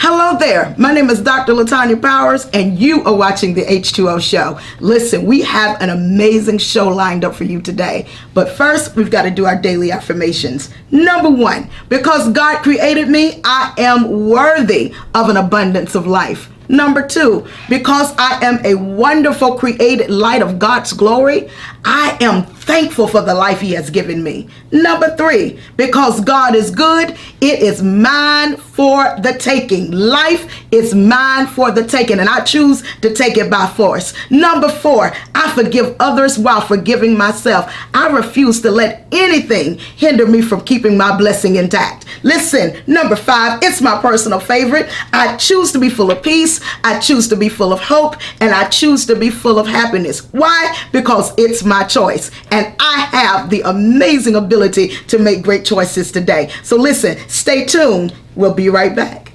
Hello there. My name is Dr. LaTanya Powers, and you are watching the H2O Show. Listen, we have an amazing show lined up for you today. But first, we've got to do our daily affirmations. Number 1, because God created me, I am worthy of an abundance of life. Number 2, because I am a wonderful created light of God's glory, I am thankful for the life He has given me. Number 3, because God is good, it is mine for the taking. Life is mine for the taking, and I choose to take it by force. Number 4, I forgive others while forgiving myself. I refuse to let anything hinder me from keeping my blessing intact. Listen, number 5, it's my personal favorite. I choose to be full of peace. I choose to be full of hope, and I choose to be full of happiness. Why? Because it's my choice, and I have the amazing ability to make great choices today. So listen, stay tuned. We'll be right back.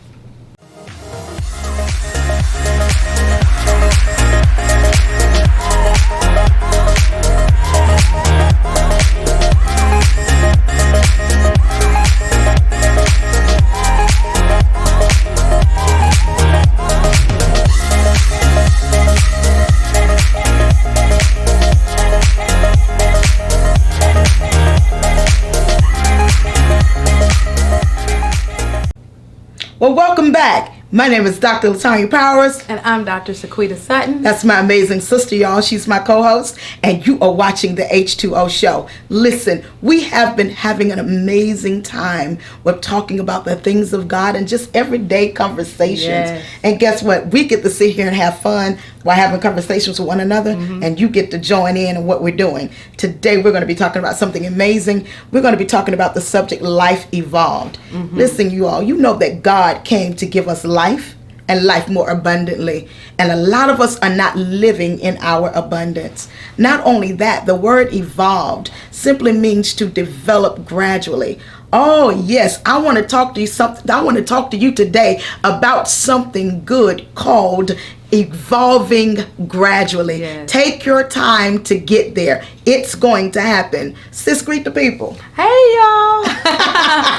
Well, welcome back. My name is Dr. LaTanya Powers. And I'm Dr. Sequita Sutton. That's my amazing sister, y'all. She's my co-host, and you are watching the H2O Show. Listen, we have been having an amazing time with talking about the things of God and just everyday conversations. Yes. And guess what? We get to sit here and have fun while having conversations with one another, and you get to join in what we're doing. Today, we're going to be talking about something amazing. We're going to be talking about the subject, life evolved. Listen, you all, you know that God came to give us life and life more abundantly. And a lot of us are not living in our abundance. Not only that, the word evolved simply means to develop gradually. Oh, yes, I want to talk to you today about something good called evolving gradually. Yes. Take your time to get there. It's going to happen. Sis, greet the people. Hey, y'all.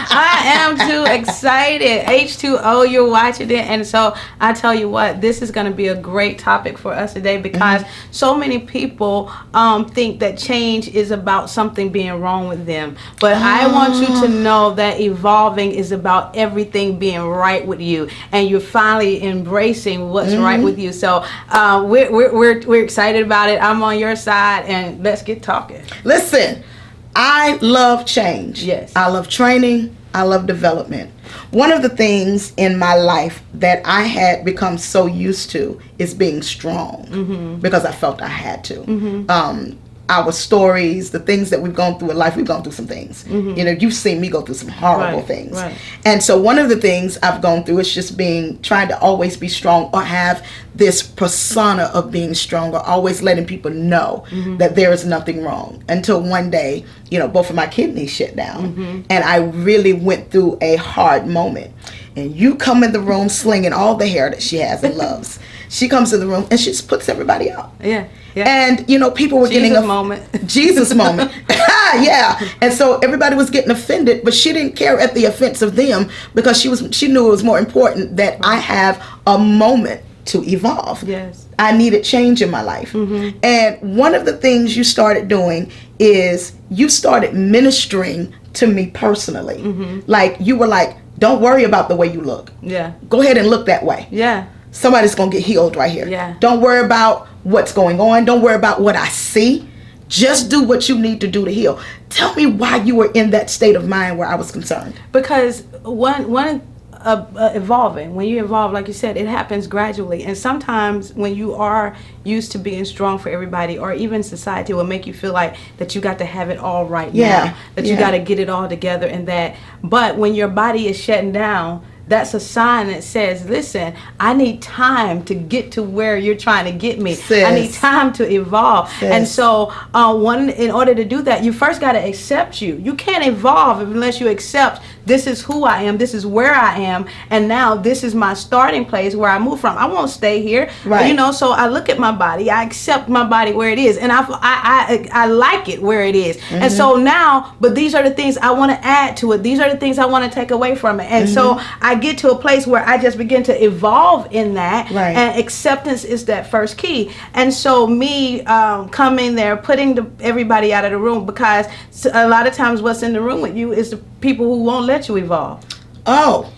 I am too excited. H2O, you're watching it. And so I tell you what, this is going to be a great topic for us today because so many people think that change is about something being wrong with them. But I want you to know that evolving is about everything being right with you. And you're finally embracing what's right with you. So we're excited about it. I'm on your side, and let's get talking. Listen, I love change. Yes. I love training. I love development. One of the things in my life that I had become so used to is being strong because I felt I had to. Our stories, the things that we've gone through in life, we've gone through some things. You know, you've seen me go through some horrible things. Right. And so one of the things I've gone through is just trying to always be strong or have this persona of being strong or always letting people know that there is nothing wrong. Until one day, you know, both of my kidneys shut down. And I really went through a hard moment. And you come in the room slinging all the hair that she has and loves. She comes in the room and she just puts everybody out. Yeah. And, you know, people were getting Jesus moment. Jesus moment. Yeah. And so everybody was getting offended, but she didn't care at the offense of them because she knew it was more important that I have a moment to evolve. Yes. I needed change in my life. And one of the things you started doing is you started ministering to me personally. Like, you were like, don't worry about the way you look. Yeah. Go ahead and look that way. Yeah. Somebody's going to get healed right here. Yeah. Don't worry about what's going on. Don't worry about what I see. Just do what you need to do to heal. Tell me why you were in that state of mind where I was concerned. Because evolving, when you evolve, like you said, it happens gradually. And sometimes when you are used to being strong for everybody, or even society will make you feel like that you got to have it all right now, that you got to get it all together and that. But when your body is shutting down, that's a sign that says, listen, I need time to get to where you're trying to get me. Sis. I need time to evolve. Sis. And so in order to do that, you first got to accept you. You can't evolve unless you accept this is who I am, this is where I am, and now this is my starting place where I move from. I won't stay here. Right. You know, so I look at my body, I accept my body where it is, and I like it where it is. And so now, but these are the things I want to add to it. These are the things I want to take away from it. And so I get to a place where I just begin to evolve in that. Right. And acceptance is that first key. And so me coming there, putting everybody out of the room, because a lot of times what's in the room with you is the people who won't let you evolve. Oh,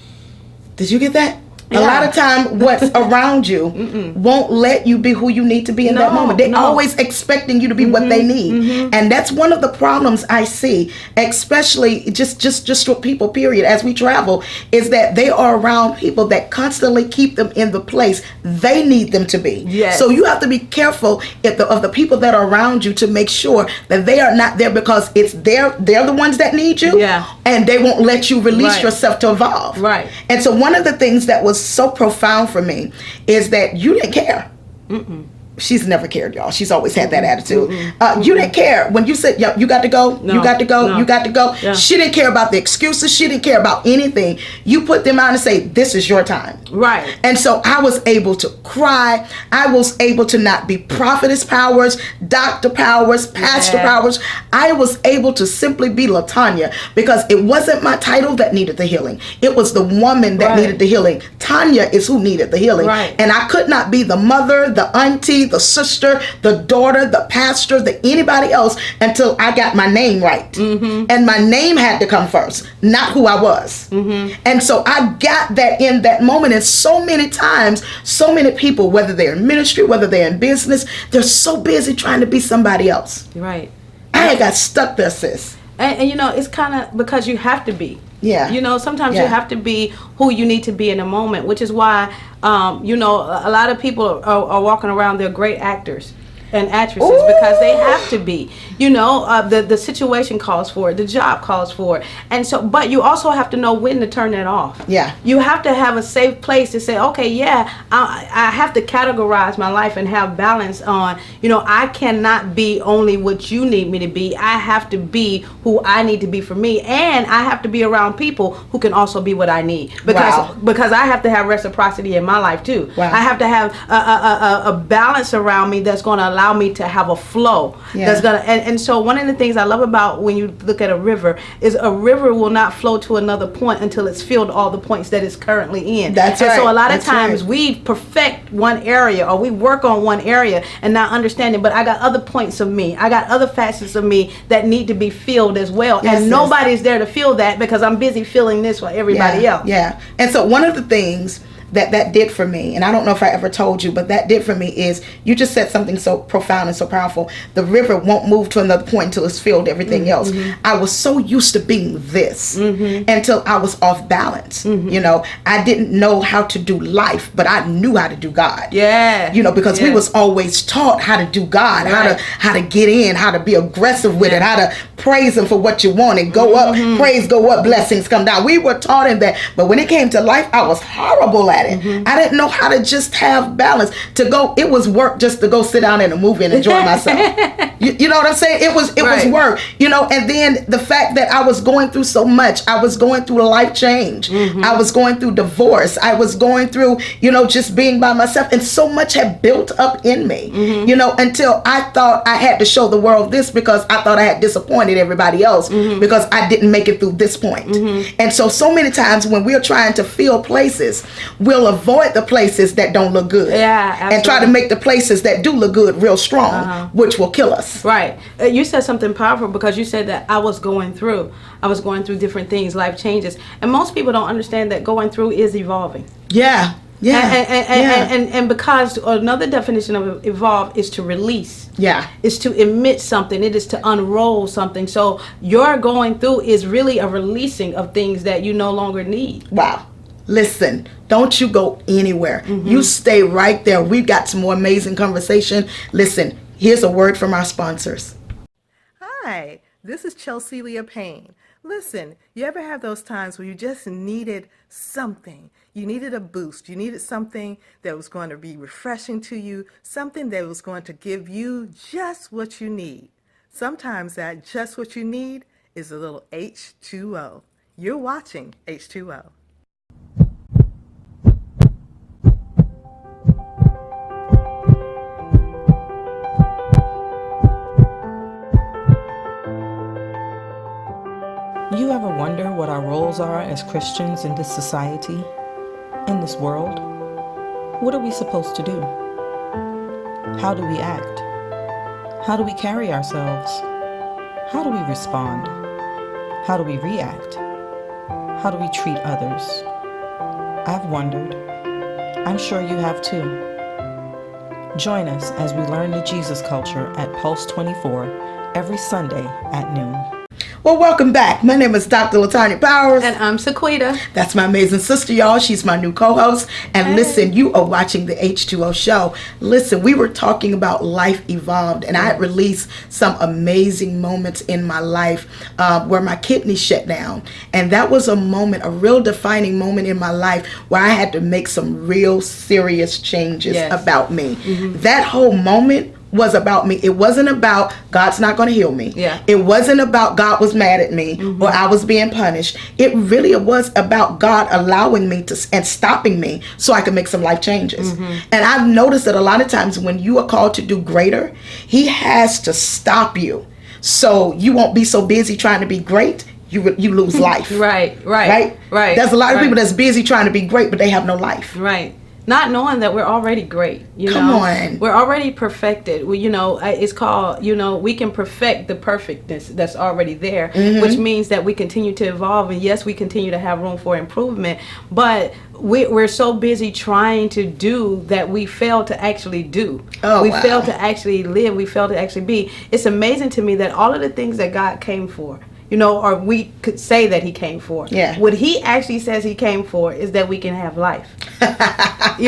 did you get that? A Yeah. lot of time what's around you won't let you be who you need to be in that moment. They're always expecting you to be what they need. And that's one of the problems I see, especially just with people, period, as we travel, is that they are around people that constantly keep them in the place they need them to be. Yes. So you have to be careful of the people that are around you to make sure that they are not there because they're the ones that need you. Yeah. And they won't let you release Right. yourself to evolve. Right. And so one of the things that was so profound for me is that you didn't care. She's never cared, y'all. She's always had that attitude. You didn't care when you said, "Yep, you got to go. No. You got to go. No. You got to go." Yeah. She didn't care about the excuses. She didn't care about anything. You put them out and say, "This is your time." Right. And so I was able to cry. I was able to not be prophetess Powers, Dr. Powers, Pastor Powers. I was able to simply be LaTanya because it wasn't my title that needed the healing. It was the woman that needed the healing. Tanya is who needed the healing. Right. And I could not be the mother, the auntie, the sister, the daughter, the pastor, the anybody else until I got my name right. And my name had to come first, not who I was. And so I got that in that moment. And so many times, so many people, whether they're in ministry, whether they're in business, they're so busy trying to be somebody else. Right. I had got stuck there, sis. And you know, it's kind of because you have to be. Yeah. You know, sometimes Yeah. you have to be who you need to be in a moment, which is why, you know, a lot of people are walking around, they're great actors and actresses because they have to be. You know, the situation calls for it, the job calls for it. And so, but you also have to know when to turn that off. Yeah. You have to have a safe place to say, okay, yeah, I have to categorize my life and have balance on, you know, I cannot be only what you need me to be. I have to be who I need to be for me. And I have to be around people who can also be what I need. Because I have to have reciprocity in my life too. Wow. I have to have a balance around me that's going to allow me to have a flow. Yeah. That's going to, and so one of the things I love about when you look at a river is a river will not flow to another point until it's filled all the points that it's currently in. That's and right. so a lot of That's times right. we perfect one area or we work on one area and not understanding, but I got other points of me. I got other facets of me that need to be filled as well. Yes, and sis. nobody's there to fill that because I'm busy filling this for everybody else. Yeah. And so one of the things that did for me, and I don't know if I ever told you, but that did for me is you just said something so profound and so powerful. The river won't move to another point until it's filled everything else. I was so used to being this until I was off balance. You know, I didn't know how to do life, but I knew how to do God. Yeah. You know, because we was always taught how to do God, Right. how to get in, how to be aggressive with it, how to praise him for what you want and go up, praise go up, blessings come down. We were taught in that, but when it came to life, I was horrible at it. I didn't know how to just have balance. It was work just to go sit down in a movie and enjoy myself. You know what I'm saying? It was Right. work, you know, and then the fact that I was going through so much. I was going through a life change. I was going through divorce. I was going through, you know, just being by myself, and so much had built up in me, you know, until I thought I had to show the world this because I thought I had disappointed everybody else because I didn't make it through this point. And so many times when we're trying to fill places, we'll avoid the places that don't look good. Yeah, and try to absolutely. make the places that do look good real strong, which will kill us. Right. You said something powerful because you said that I was going through different things, life changes. And most people don't understand that going through is evolving. Yeah. And because another definition of evolve is to release. Yeah. Is to emit something. It is to unroll something. So your going through is really a releasing of things that you no longer need. Wow. Listen, don't you go anywhere. You stay right there. We've got some more amazing conversation. Listen, here's a word from our sponsors. Hi, this is Chelsea Leah Payne. Listen, you ever have those times where you just needed something? You needed a boost. You needed something that was going to be refreshing to you, something that was going to give you just what you need. Sometimes that just what you need is a little H2O. You're watching H2O. You ever wonder what our roles are as Christians in this society, in this world? What are we supposed to do? How do we act? How do we carry ourselves? How do we respond? How do we react? How do we treat others? I've wondered. I'm sure you have too. Join us as we learn the Jesus culture at Pulse 24 every Sunday at noon. Well, welcome back. My name is Dr. Latanya Powers. And I'm Sequita. That's my amazing sister, y'all. She's my new co-host. And listen, you are watching the H2O Show. Listen, we were talking about life evolved, and I had released some amazing moments in my life where my kidney shut down. And that was a moment, a real defining moment in my life where I had to make some real serious changes about me. That whole moment was about me. It wasn't about God's not going to heal me. Yeah. It wasn't about God was mad at me or I was being punished. It really was about God allowing me to and stopping me so I could make some life changes. And I've noticed that a lot of times when you are called to do greater, He has to stop you so you won't be so busy trying to be great. You lose life. Right. There's a lot of people that's busy trying to be great, but they have no life. Right. Not knowing that we're already great, Come on. We're already perfected. We, it's called, we can perfect the perfectness that's already there, which means that we continue to evolve. And yes, we continue to have room for improvement, but we're so busy trying to do that we fail to actually do. We fail to actually live. We fail to actually be. It's amazing to me that all of the things that God came for, or we could say that He came for. Yeah. What He actually says He came for is that we can have life. We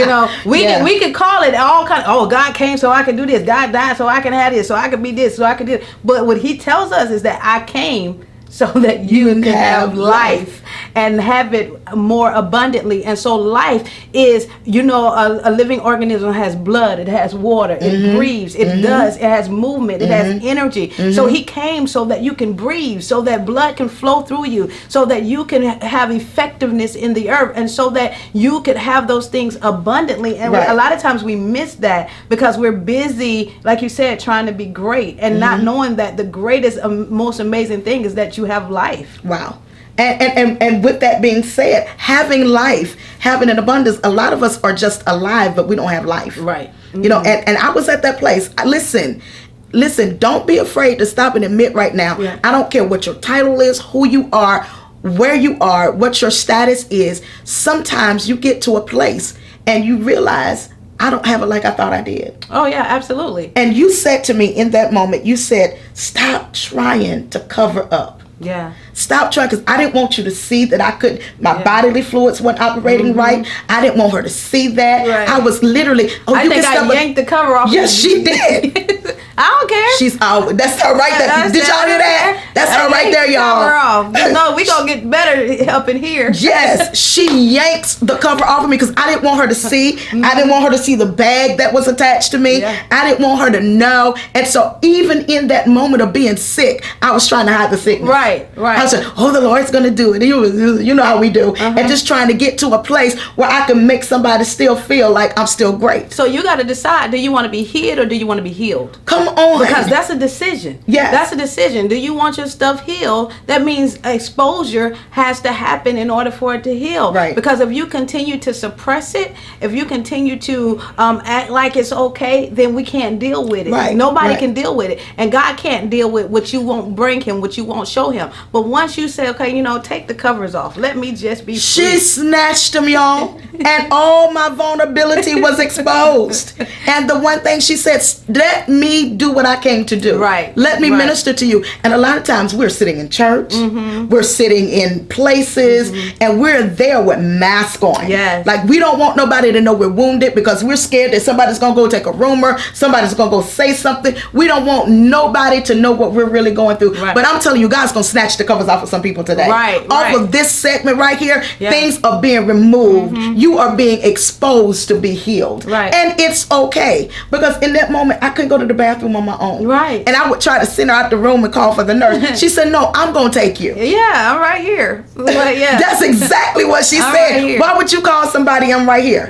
can call it all kind of, God came so I can do this. God died so I can have this, so I can be this, so I can do this. But what He tells us is that I came so that you can have life and have it more abundantly. And so life is, a living organism has blood, it has water, it breathes, it does, it has movement, it has energy. So He came so that you can breathe, so that blood can flow through you, so that you can have effectiveness in the earth, and so that you could have those things abundantly. And a lot of times we miss that because we're busy, like you said, trying to be great and not knowing that the greatest, most amazing thing is that you have life. Wow. And with that being said, having life, having an abundance, a lot of us are just alive, but we don't have life. Right. And I was at that place. Listen, don't be afraid to stop and admit right now. Yeah. I don't care what your title is, who you are, where you are, what your status is. Sometimes you get to a place and you realize, I don't have it like I thought I did. Oh, yeah, absolutely. And you said to me in that moment, you said, stop trying to cover up. Yeah. Stop trying, because I didn't want you to see that my bodily fluids weren't operating right. I didn't want her to see that. Right. I was literally, I think I yanked the cover off. Yes, she did. I don't care. She's that's her right there. Did y'all hear that? That's her right there, y'all. Cover off. No, we gonna get better up in here. Yes, she yanks the cover off of me because I didn't want her to see. I didn't want her to see the bag that was attached to me. Yeah. I didn't want her to know. And so even in that moment of being sick, I was trying to hide the sickness. Right. I was like, the Lord's going to do it. You know how we do. And just trying to get to a place where I can make somebody still feel like I'm still great. So you got to decide, do you want to be hid or do you want to be healed? Come on. Because that's a decision. Yes. That's a decision. Do you want your stuff healed? That means exposure has to happen in order for it to heal. Right. Because if you continue to suppress it, if you continue to act like it's okay, then we can't deal with it. Right. Nobody can deal with it. And God can't deal with what you won't bring Him, what you won't show Him. But once you say, okay, take the covers off. Let me just be free. She snatched them, y'all. And all my vulnerability was exposed. And the one thing she said, let me do what I came to do. Right. Let me minister to you. And a lot of times we're sitting in church, we're sitting in places, and we're there with masks on. Yes. Like we don't want nobody to know we're wounded because we're scared that somebody's going to go take a rumor, somebody's going to go say something. We don't want nobody to know what we're really going through. Right. But I'm telling you, God's going to snatch the covers off of some people today. Off of this segment right here, things are being removed. You are being exposed to be healed. Right. And it's okay. Because in that moment, I couldn't go to the bathroom on my own. Right. And I would try to send her out the room and call for the nurse. She said, no, I'm going to take you. Yeah, I'm right here. But yeah. That's exactly what she I'm said. right here. Why would you call somebody I'm right here?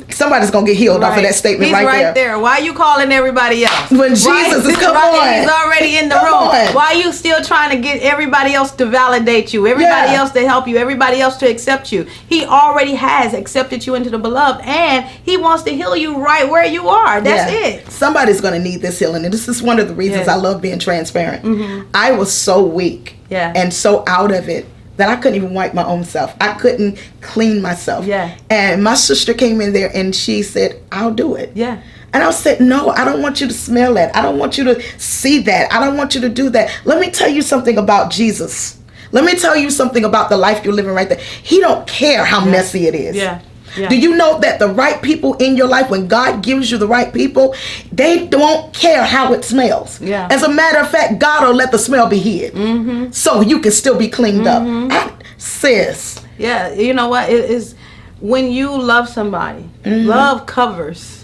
Somebody's going to get healed off of that statement He's right there. Why are you calling everybody else? When Jesus is, come on. He's already in the Come room. on. Why are you still trying to get everybody else to validate you? Everybody else to help you? Everybody else to accept you? He already has accepted you into the beloved, and he wants to heal you right where you are. That's it. Somebody's going to need this healing, and this is one of the reasons I love being transparent. I was so weak and so out of it that I couldn't even wipe my own self. I couldn't clean myself. And my sister came in there and she said, I'll do it. And I said, no, I don't want you to smell that. I don't want you to see that. I don't want you to do that. Let me tell you something about Jesus. Let me tell you something about the life you're living right there. He don't care how messy it is. Do you know that the right people in your life, when God gives you the right people, they don't care how it smells. As a matter of fact, God will let the smell be hid so you can still be cleaned up. Sis. Yeah, you know what? It is when you love somebody, love covers.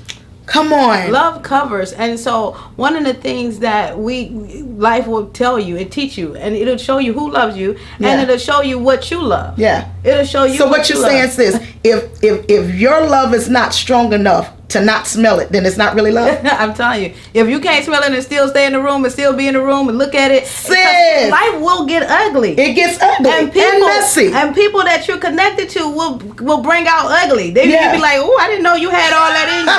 Come on. Love covers. And so one of the things that life will tell you and teach you, and it'll show you who loves you, and it'll show you what you love. It'll show you. So what you're saying, sis, if your love is not strong enough to not smell it, then it's not really love. I'm telling you, if you can't smell it and still stay in the room and still be in the room and look at it, sis, life will get ugly. It gets ugly and messy. And people that you're connected to will bring out ugly. They will be like, oh, I didn't know you had all that in you.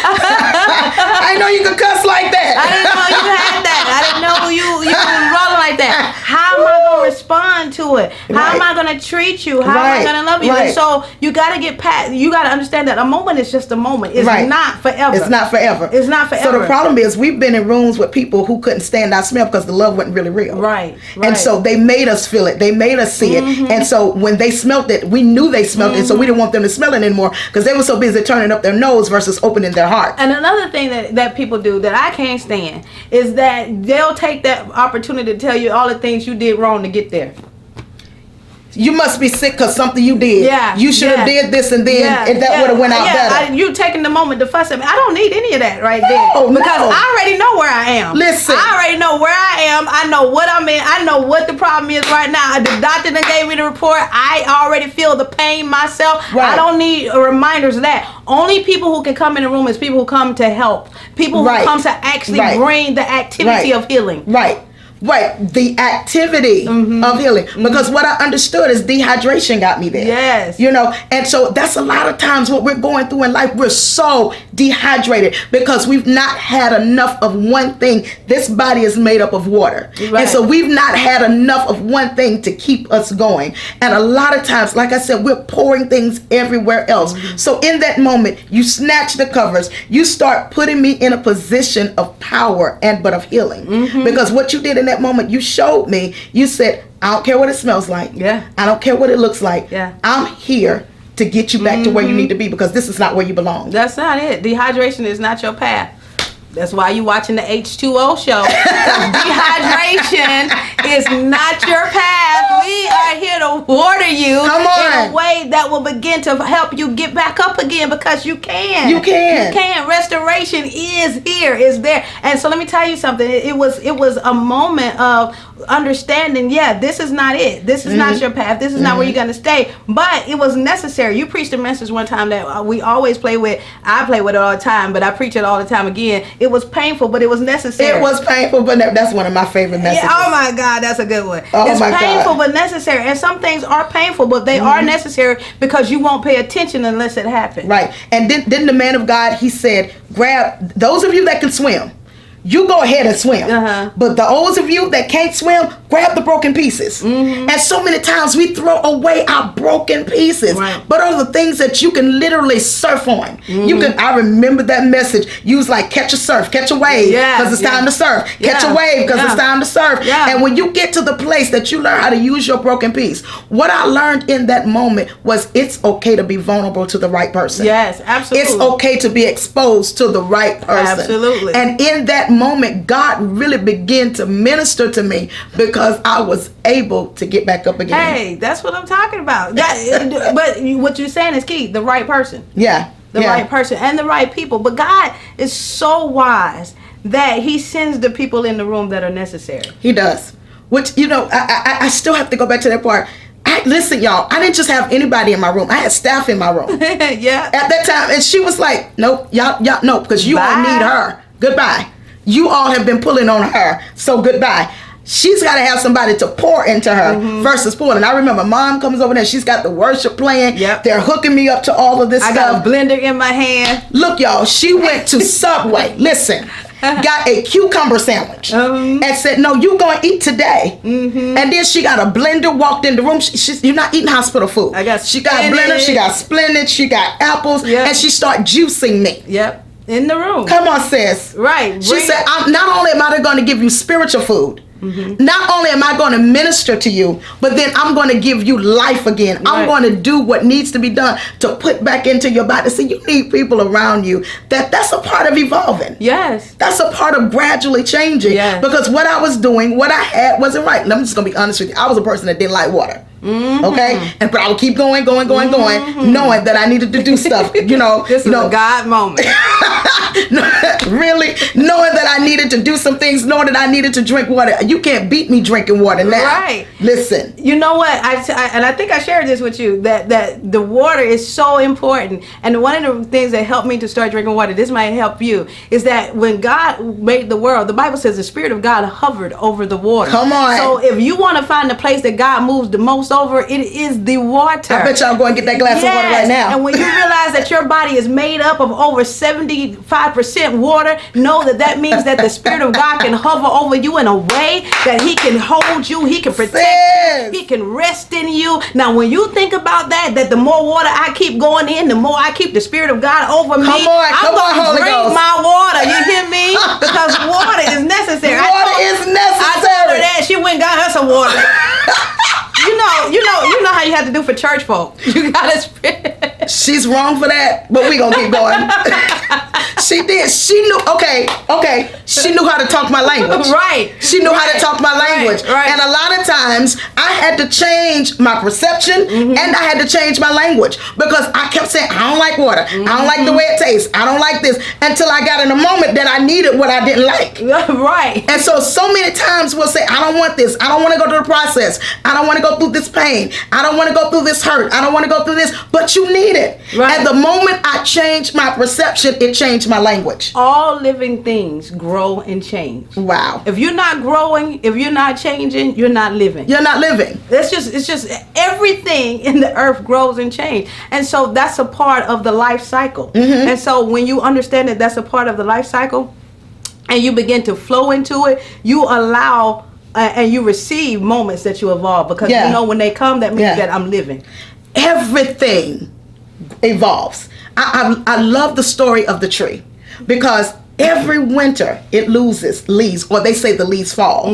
I didn't know you could cuss like that. I didn't know you had that. I didn't know you was rolling like that. How am I going to respond to it? How am I going to treat you? How am I going to love you? And so you got to get past, you got to understand that a moment is just a moment. It's not forever. It's not forever. It's not forever. So the problem is we've been in rooms with people who couldn't stand our smell because the love wasn't really real. And so they made us feel it. They made us see it. And so when they smelled it, we knew they smelled it. So we didn't want them to smell it anymore because they were so busy turning up their nose versus opening their heart. And another thing that people do that I can't stand is that they'll take that opportunity to tell you all the things you did wrong to get there. You must be sick because something you did. You should have did this and then and that would have went out better. You taking the moment to fuss at me. I don't need any of that right there. Because I already know where I am. Listen. I already know where I am. I know what I'm in. I know what the problem is right now. The doctor that gave me the report. I already feel the pain myself. I don't need reminders of that. Only people who can come in the room is people who come to help. People who come to actually bring the activity of healing. The activity of healing. Because what I understood is dehydration got me there. You know, and so that's a lot of times what we're going through in life. We're so dehydrated because we've not had enough of one thing. This body is made up of water. And so we've not had enough of one thing to keep us going. And a lot of times, like I said, we're pouring things everywhere else. So in that moment, you snatch the covers. You start putting me in a position of power but of healing. Because what you did in that moment, you showed me, you said, I don't care what it smells like. I don't care what it looks like. I'm here to get you back to where you need to be because this is not where you belong. That's not it. Dehydration is not your path. That's why you're watching the H2O Show. Dehydration is not your path. We are here to water you in a way that will begin to help you get back up again because you can. You can. Restoration is here, is there. And so let me tell you something. It was a moment of understanding, this is not it. This is not your path. This is not where you're going to stay. But it was necessary. You preached a message one time that we always play with. I play with it all the time, but I preach it all the time again. It was painful, but it was necessary. It was painful, but that's one of my favorite messages. Oh my God, that's a good one. It's painful, but necessary. And some things are painful, but they are necessary because you won't pay attention unless it happens. And didn't the man of God, he said, grab those of you that can swim. You go ahead and swim. But those of you that can't swim, grab the broken pieces. And so many times we throw away our broken pieces. But are the things that you can literally surf on. I remember that message. You was like, catch a surf, catch a wave, because it's time to surf. Catch a wave, because it's time to surf. And when you get to the place that you learn how to use your broken piece, what I learned in that moment was it's okay to be vulnerable to the right person. Yes, absolutely. It's okay to be exposed to the right person. Absolutely. And in that moment, God really began to minister to me because I was able to get back up again. Hey, that's what I'm talking about. But what you're saying is key. The right person. The right person and the right people. But God is so wise that he sends the people in the room that are necessary. He does. which, I still have to go back to that part. Listen, y'all, I didn't just have anybody in my room. I had staff in my room. Yeah. At that time, and she was like, nope, y'all, no, because you all need her. Goodbye. You all have been pulling on her, so goodbye. She's got to have somebody to pour into her versus pulling. I remember Mom comes over there. She's got the worship playing. Yep. They're hooking me up to all of this stuff. I got a blender in my hand. Look, y'all, she went to Subway. Listen. Got a cucumber sandwich and said, no, you going to eat today. And then she got a blender, walked in the room. You're not eating hospital food. She got a blender, she got spinach, she got apples, and she started juicing me. Yep, in the room. Come on, sis. Right. She said, not only am I going to give you spiritual food, not only am I going to minister to you, but then I'm going to give you life again. Right. I'm going to do what needs to be done to put back into your body. See, you need people around you. That's a part of evolving. Yes. That's a part of gradually changing. Yes. Because what I was doing, what I had wasn't right. And I'm just going to be honest with you. I was a person that didn't like water. Okay, but I would keep going, knowing that I needed to do stuff. This is a God moment. Really, knowing that I needed to do some things, knowing that I needed to drink water. You can't beat me drinking water now. Right. Listen. You know what? I think I shared this with you that the water is so important. And one of the things that helped me to start drinking water, this might help you, is that when God made the world, the Bible says the Spirit of God hovered over the water. Come on. So if you want to find the place that God moves the most over, it is the water. I bet y'all go and get that glass of water right now. And when you realize that your body is made up of over 75% water, know that means that the Spirit of God can hover over you in a way that He can hold you, He can protect you, He can rest in you. Now, when you think about that the more water I keep going in, the more I keep the Spirit of God over me. I'm going to drink my water. You hear me? Because water is necessary. Water is necessary. I told her that. She went and got her some water. You know how you have to do for church folk. You gotta spit. She's wrong for that, but we gonna keep going. She did. She knew. Okay. She knew how to talk my language. Right. She knew how to talk my language. Right. And a lot of times I had to change my perception and I had to change my language because I kept saying, I don't like water. I don't like the way it tastes. I don't like this, until I got in a moment that I needed what I didn't like. Right. And so many times we'll say, I don't want this. I don't want to go through the process. I don't want to go through this pain. I don't want to go through this hurt. I don't want to go through this. But you need it. Right. At the moment I changed my perception, it changed my language. All living things grow and change. Wow. If you're not growing, if you're not changing, you're not living. You're not living. It's just everything in the earth grows and changes. And so that's a part of the life cycle. And so when you understand that that's a part of the life cycle and you begin to flow into it, you allow and you receive moments that you evolve, because you know when they come, that means that I'm living. Everything evolves. I love the story of the tree, because every winter it loses leaves, or they say the leaves fall,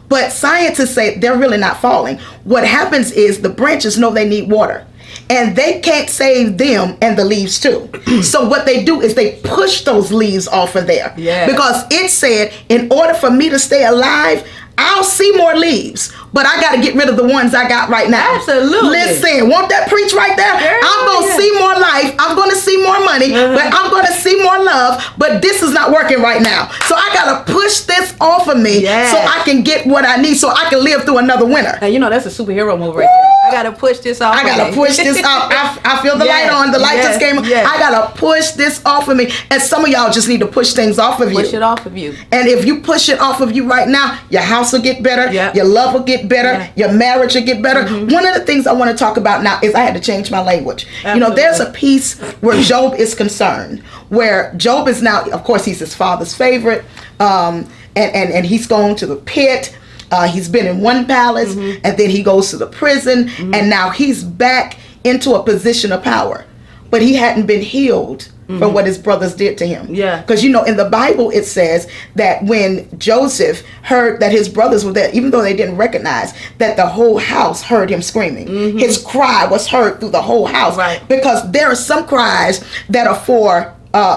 but scientists say they're really not falling. What happens is the branches know they need water, and they can't save them and the leaves too. So what they do is they push those leaves off of there, because it said, in order for me to stay alive, I'll see more leaves, but I got to get rid of the ones I got right now. Absolutely. Listen, won't that preach right there? I'm going to see more life. I'm going to see more money, but I'm going to see more love, but this is not working right now. So I got to push this off of me so I can get what I need, so I can live through another winter. And that's a superhero move right there. I got to push this off. I got to push this off. I feel the light on. The light just came on. I got to push this off of me. And some of y'all just need to push things off of you. Push it off of you. And if you push it off of you right now, your house will get better. Your love will get better. Your marriage will get better. One of the things I want to talk about now is I had to change my language. Absolutely. There's a piece where Job is concerned, where Job is now, of course, he's his father's favorite, and he's going to the pit. He's been in one palace, and then he goes to the prison, and now he's back into a position of power. But he hadn't been healed from what his brothers did to him. Because, in the Bible, it says that when Joseph heard that his brothers were there, even though they didn't recognize, that the whole house heard him screaming. His cry was heard through the whole house. Because there are some cries that are for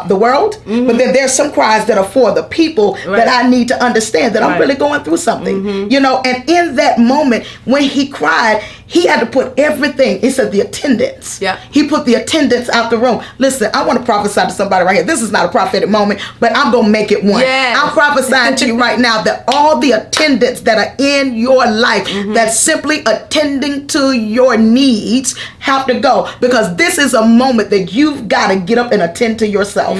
the world, but then there's some cries that are for the people that I need to understand that I'm really going through something, and in that moment when he cried, He had to put everything. He said the attendance. Yeah. He put the attendance out the room. Listen, I want to prophesy to somebody right here. This is not a prophetic moment, but I'm going to make it one. Yes. I'm prophesying to you right now that all the attendants that are in your life that's simply attending to your needs have to go, because this is a moment that you've got to get up and attend to yourself.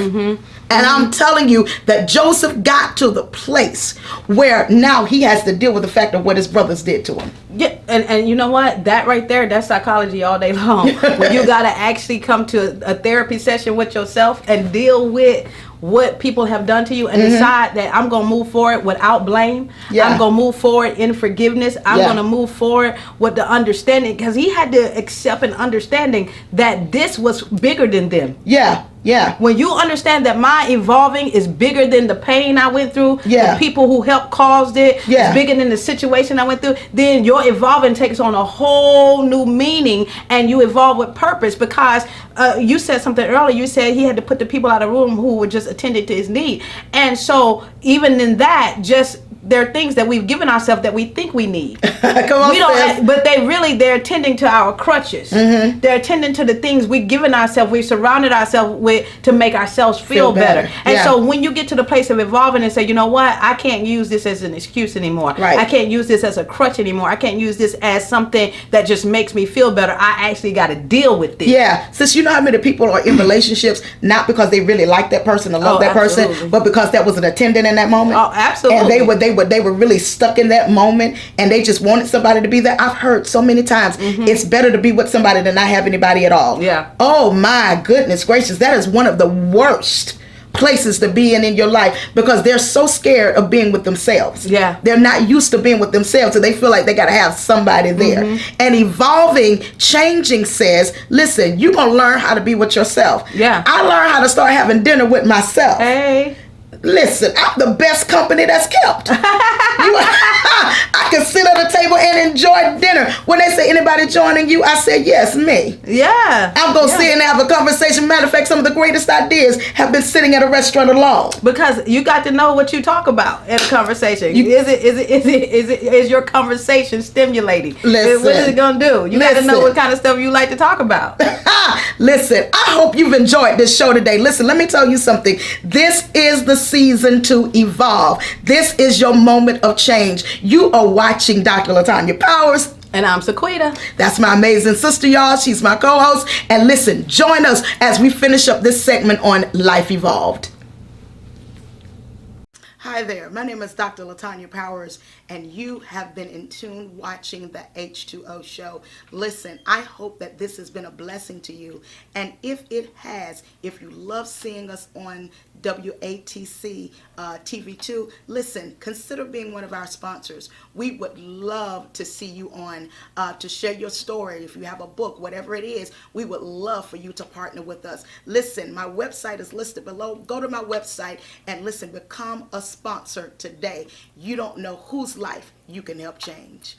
And I'm telling you that Joseph got to the place where now he has to deal with the fact of what his brothers did to him. Yeah, and you know what? That right there, that's psychology all day long. When you got to actually come to a therapy session with yourself and deal with what people have done to you and decide that I'm going to move forward without blame. Yeah. I'm going to move forward in forgiveness. I'm going to move forward with the understanding, because he had to accept an understanding that this was bigger than them. Yeah. Yeah. When you understand that my evolving is bigger than the pain I went through, Yeah. the people who helped caused it, Yeah. it's bigger than the situation I went through, then your evolving takes on a whole new meaning, and you evolve with purpose. Because you said something earlier. You said he had to put the people out of the room who were just attending to his need. And so even in that, just there are things that we've given ourselves that we think we need. Come on, We don't, but they're attending to our crutches. They're attending to the things we've given ourselves, we've surrounded ourselves with to make ourselves feel better. And Yeah. so when you get to the place of evolving and say, you know what, I can't use this as an excuse anymore. Right. I can't use this as a crutch anymore. I can't use this as something that just makes me feel better. I actually got to deal with this. Yeah, since you know how many people are in relationships not because they really like that person or love that absolutely. person, but because that was an attendant in that moment. Oh, absolutely. And they were really stuck in that moment, and they just wanted somebody to be there. I've heard so many times it's better to be with somebody than not have anybody at all. Yeah. Oh my goodness gracious, that is one of the worst places to be in your life, because they're so scared of being with themselves. Yeah. They're not used to being with themselves, so they feel like they got to have somebody there. And evolving, changing says, listen, you're going to learn how to be with yourself. Yeah. I learned how to start having dinner with myself. Hey. Listen, I'm the best company that's kept. I can sit at a table and enjoy dinner. When they say anybody joining you, I say yes, me. Yeah. I'm going to sit and have a conversation. Matter of fact, some of the greatest ideas have been sitting at a restaurant alone. Because you got to know what you talk about in a conversation. Is your conversation stimulating? Listen. What is it gonna do? You got to know Listen. what kind of stuff you like to talk about. Listen, I hope you've enjoyed this show today. Listen, let me tell you something. This is the season to evolve. This is your moment of change. You are watching Dr. LaTanya Powers. And I'm Sequita. That's my amazing sister, y'all. She's my co-host. And listen, join us as we finish up this segment on Life Evolved. Hi there, my name is Dr. LaTanya Powers, and you have been in tune watching the H2O Show. Listen, I hope that this has been a blessing to you, and if it has, if you love seeing us on WATC TV2, listen, consider being one of our sponsors. We would love to see you on to share your story. If you have a book, whatever it is, we would love for you to partner with us. Listen, my website is listed below. Go to my website and listen, become a sponsor today. You don't know whose life you can help change.